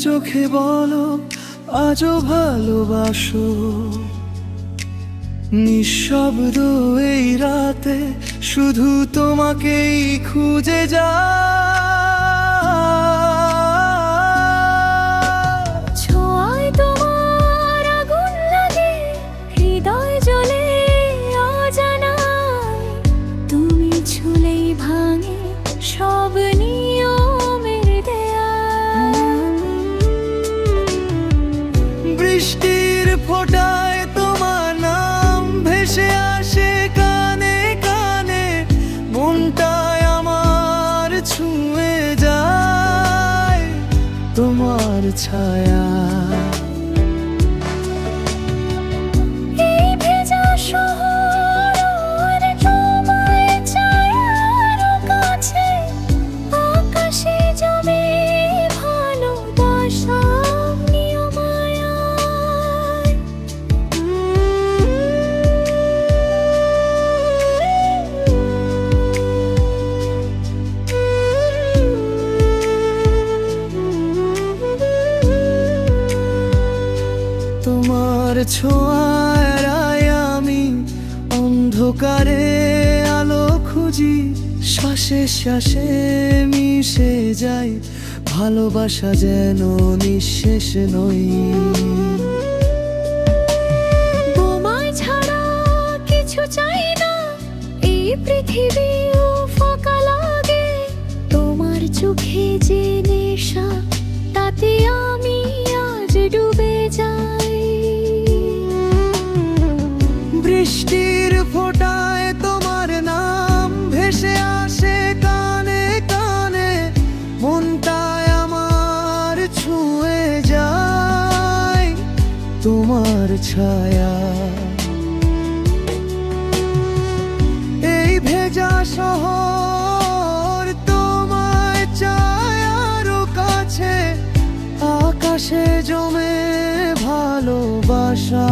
চোখে বলো আজও ভালোবাসো। নিঃশব্দ এই রাতে শুধু তোমাকেই খুঁজে ছোঁয়ায় তোমার আগুন লাগে, হৃদয় জ্বলে অজানায়। তুমি ছুলেই ভাঙে সব নিয়মের দেয়াল। বৃষ্টির ফোঁটায় তোমার নাম ভেসে আসে কানে কানে, মনটায় আমার ছুঁয়ে যায় তোমার ছায়া। এই ভেজা শহর তোমায় চায় আরো কাছে, আকাশে জমে ভালোবাসা নিয়মায়। তোমার ছোঁয়ায় আমি অন্ধকারে আলো খুঁজি, শ্বাসে শ্বাসে মিশে যাই ভালোবাসা যেন নিঃশেষ নই। তোমায় ছাড়া কিছু চাই না, এই পৃথিবীও ফাঁকা লাগে। তোমার চোখে যে নেশা, তাতে আমি আজ ডুবে যাই। বৃষ্টির ফোঁটায় তোমার নাম ভেসে আসে কানে কানে, মনটায় আমার ছুঁয়ে যায় তোমার ছায়া। এই ভেজা শহর তোমায় চায় আরো কাছে, আকাশে জমে ভালোবাসা।